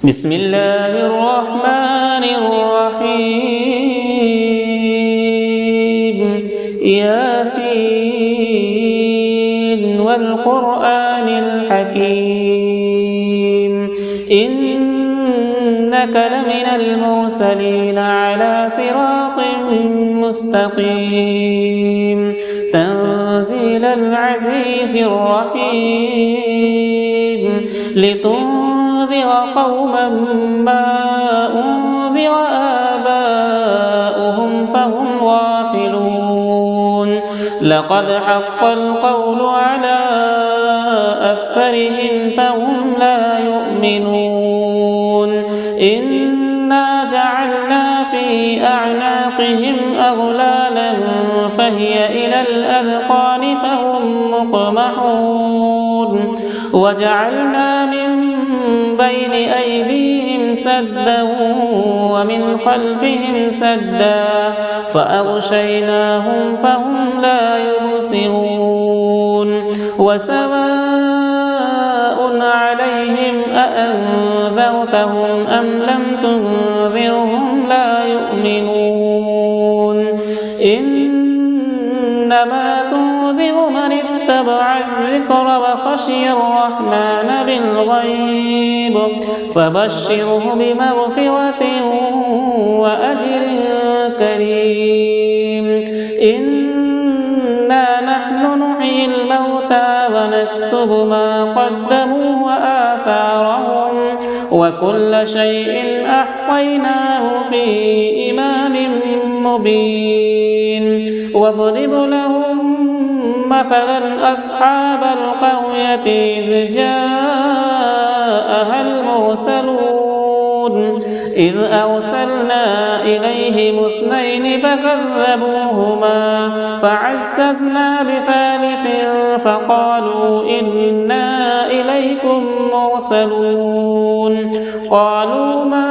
بسم الله الرحمن الرحيم ياسين والقرآن الحكيم إنك لمن المرسلين على صراط مستقيم تنزيل العزيز الرحيم لتنذر قوما ما أنذر آباؤهم فهم غافلون لقد حق القول على أكثرهم فهم لا يؤمنون إنا جعلنا في أعناقهم أغلالا فهي إلى الأذقان فهم مقمحون وجعلنا من بين أيديهم سدا ومن خلفهم سدا فأغشيناهم فهم لا يبصرون وسواء عليهم أأنذرتهم أم لم تنذرهم لا يؤمنون إنما تنذر من اتبع الذكر وخشي الرحمن بالغيب فبشره بمغفرة وأجر كريم إنا نحن نحيي الموتى ونكتب ما قدموا وآثارهم وكل شيء أحصيناه في إمام مبين واضرب لهم مثلا أصحاب القرية إذ جاءها المرسلون إذ أرسلنا إليهم اثنين فكذبوهما فعززنا بثالث فقالوا إنا إليكم مرسلون قالوا ما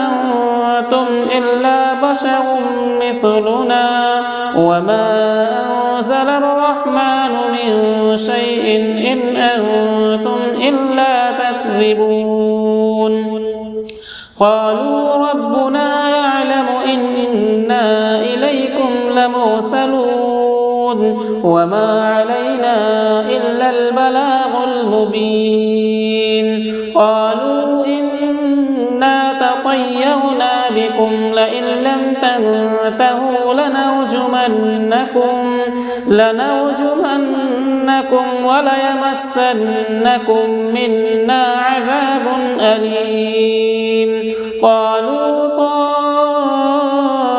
أنتم إلا بشر مثلنا وما أنزل الرحمن من شيء إن أنتم إلا تكذبون قالوا ربنا يعلم إنا إليكم لمرسلون وما علينا إلا البلاغ المبين قالوا إنا تطيرنا بكم لئن لم تنتهوا لنرجمنكم وليمسنكم منا عذاب أليم قالوا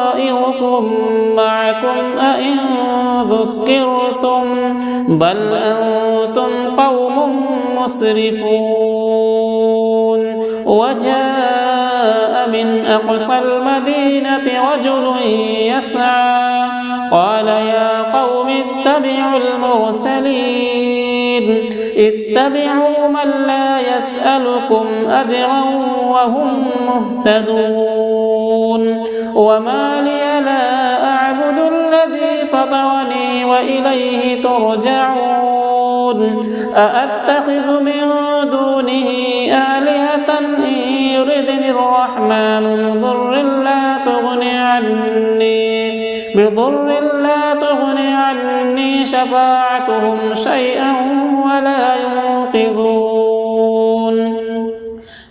طائركم معكم أئن ذكرتم بل أنتم قوم مسرفون وجاء من أقصى المدينة رجل يسعى قال يا قوم اتبعوا المرسلين اتبعوا من لا يسألكم أجرا وهم مهتدون وما لي لا أعبد الذي فطرني وإليه ترجعون أأتخذ من دونه آلهة إن يردني الرحمن بضر لا تغني عني شفاعتهم شيئا ولا ينقذون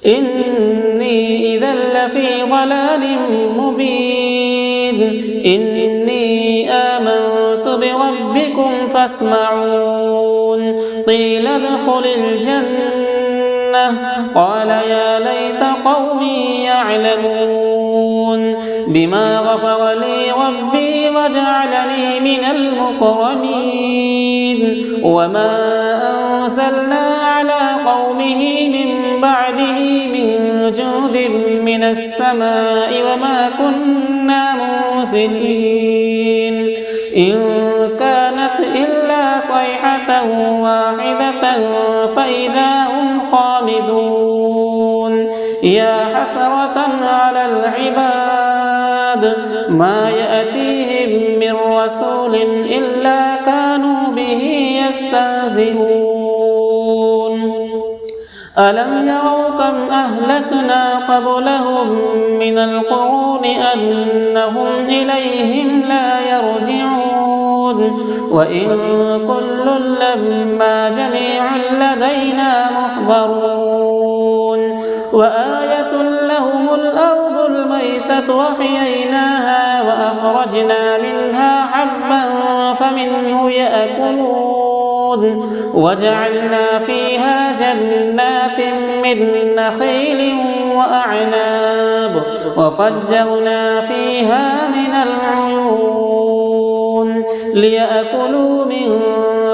إني إذا لفي ضلال مبين إني آمنت بربكم فاسمعون قيل ادخل الجنة قال يا ليت قومي يعلمون بما غفر لي ربي وجعلني من المكرمين وما أنزلنا على قومه من بعده من جود من السماء وما كنا منزلين إن كانت إلا صيحة واحدة فإذا هم خامدون يا حسرة على العباد ما يأتيهم من رسول إلا كانوا به يستهزئون ألم يروا كم أهلكنا قبلهم من القرون أنهم إليهم لا يرجعون وإن كل لما جميع لدينا محضرون وآية لهم الأرض الميتة وحييناها وأخرجنا منها حبا فمنه يأكلون وجعلنا فيها جنات من نخيل وأعناب وفجرنا فيها من العيون ليأكلوا من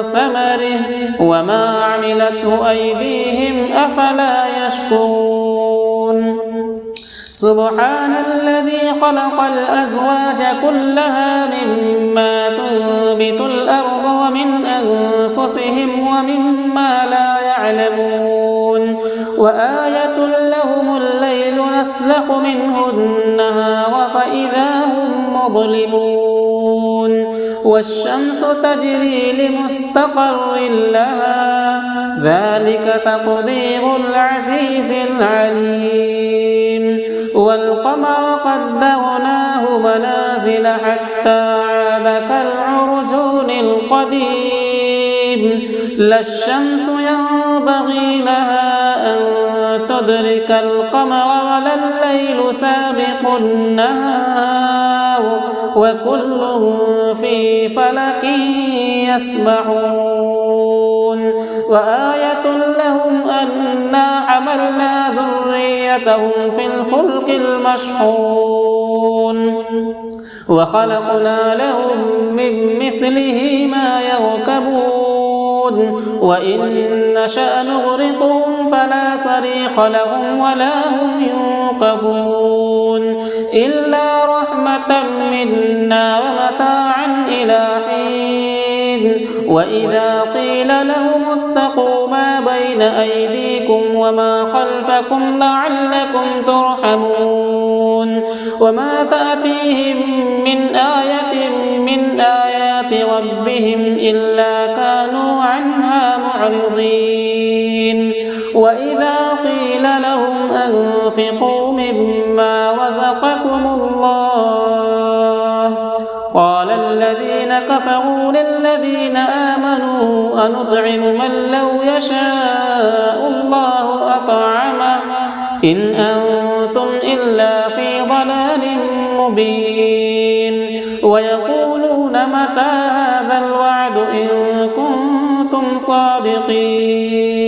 ثمره وما عملته أيديهم أفلا يشكرون سبحان الذي خلق الأزواج كلها مما تنبت الأرض ومن أنفسهم ومما لا يعلمون وآية لهم الليل نسلخ منه النهار فإذا هم مظلمون والشمس تجري لمستقر لها ذلك تقدير العزيز العليم والقمر قدرناه منازل حتى عاد كالعرجون القديم لا الشمس ينبغي لها أن تدرك القمر ولا الليل سابق النهار وكل في فلك يسبحون وآية لهم أنا حملنا ذريتهم في الفلك المشحون وخلقنا لهم من مثله ما يركبون وإن نشأ نغرقهم فلا صريخ لهم ولا هم ينقذون إلا رحمة منا ومتاعا إلى حين وإذا قيل لهم اتقوا ما بين أيديكم وما خلفكم لعلكم ترحمون وما تأتيهم من آية من آيات ربهم إلا كانوا عنها معرضين وإذا قيل لهم أنفقوا مما رزقكم الله قال الذين كفروا للذين آمنوا أنطعم من لو يشاء الله أطعمه إن أنتم إلا في ضلال مبين ويقولون متى هذا الوعد إن كنتم صادقين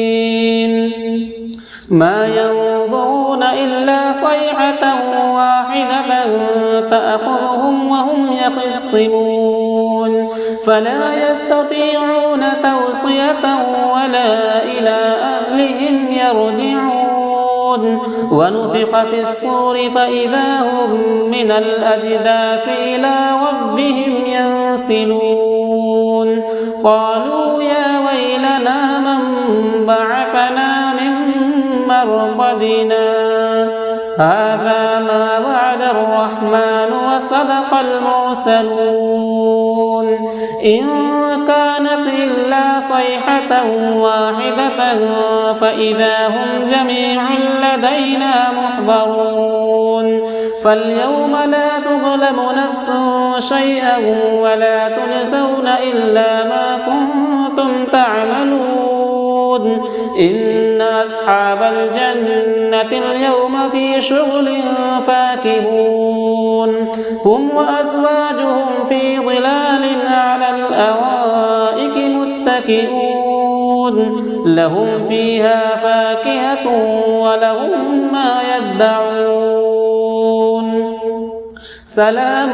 ما ينظرون إلا صيحة واحدة تأخذهم وهم يخصمون فلا يستطيعون توصية ولا إلى أهلهم يرجعون ونفخ في الصور فإذا هم من الأجداث إلى ربهم ينسلون قالوا يا ويلنا من بعثنا من مرقدنا هذا ما وعد الرحمن وصدق المرسلون إن كانت إلا صيحة واحدة فإذا هم جميع لدينا محضرون فاليوم لا تظلم نفس شيئا ولا تجزون إلا ما كنتم تعملون إن أصحاب الجنة اليوم في شغل فاكهون هم وأزواجهم في ظلال على الأرائك متكئون لهم فيها فاكهة ولهم ما يدعون سلام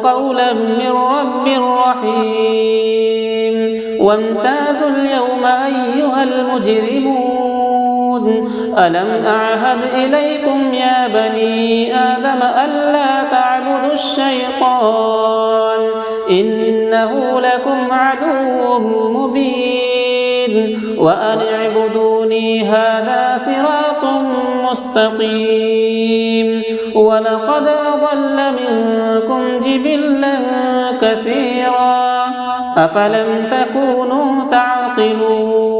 قولا من رب رحيم وامتازوا اليوم أيها المجرمون ألم أعهد إليكم يا بني آدم ألا تعبدوا الشيطان إنه لكم عدو مبين وأن اعبدوني هذا صراط مستقيم ولقد أضل منكم جبلا كثيرا أفلم تكونوا تعقلون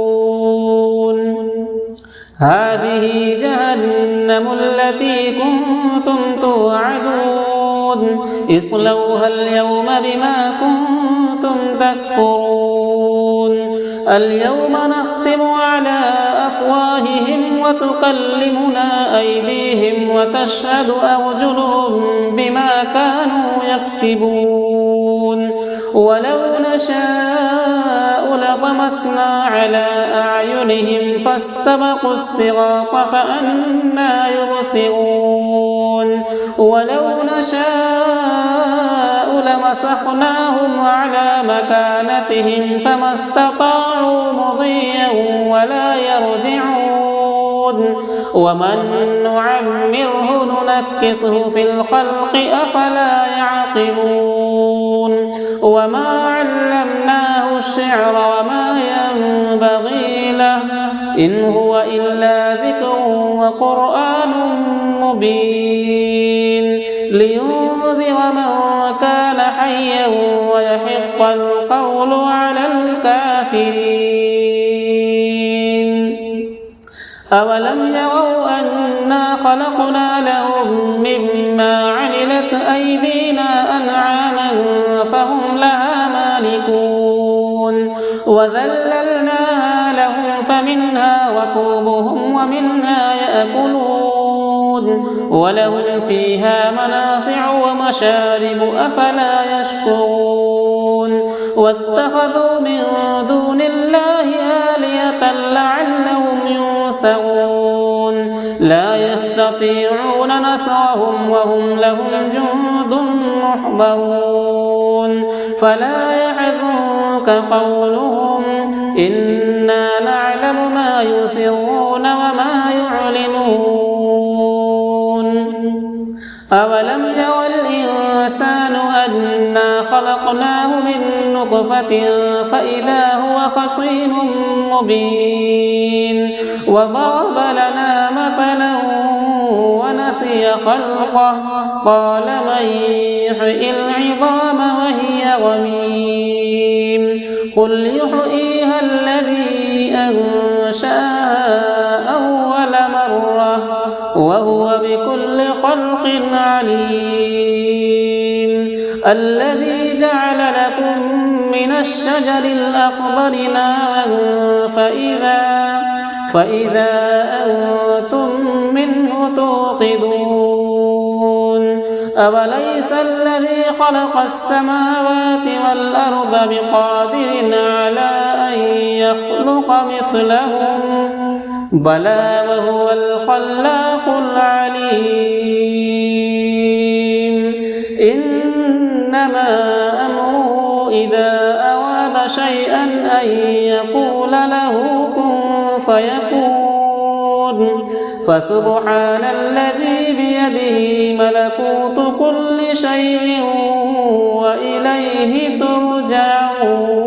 هذه جهنم التي كنتم توعدون اصلوها اليوم بما كنتم تكفرون اليوم نختم على أفواههم وتكلمنا أيديهم وتشهد أرجلهم بما كانوا يكسبون ولو نشاء لطمسنا على أعينهم فاستبقوا الصراط فأنى يبصرون ولو نشاء لمسخناهم على مكانتهم فما استطاعوا مضيا ولا يرجعون ومن نعمره ننكسه في الخلق أفلا يعقلون وما علمناه الشعر وما ينبغي له إن هو إلا ذكر وقرآن مبين لينذر من كان حيا ويحق القول على الكافرين أولم يروا أنا خلقنا لهم مما عملت أيدينا أنعاما فهم لها مالكون وذللناها لهم فمنها ركوبهم ومنها يأكلون ولهم فيها منافع ومشارب أفلا يشكرون واتخذوا من دون الله آلهة لعلهم ينصرون لا يستطيعون نصرهم وهم لهم جند محضرون فلا يحزنك قولهم إنا نعلم ما يسرون وما يعلنون أولم ير الإنسان أنا خلقناه من نطفة فإذا هو خصيم مبين وضرب لنا مثلا ونسي خلقه قال من يحيي العظام وهي رميم قل يحييها الذي أنشأها أول مرة وهو بكل خلق عليم الذي جعل لكم من الشجر الأخضر نارا فإذا أنتم منه توقدون أوليس الذي خلق السماوات والأرض بقادر على أن يخلق مثلهم بلى وهو الخلاق العليم إنما أمره إذا أراد شيئا أن يقول له كن فيكون فسبحان الذي بيده ملكوت كل شيء وإليه ترجعون.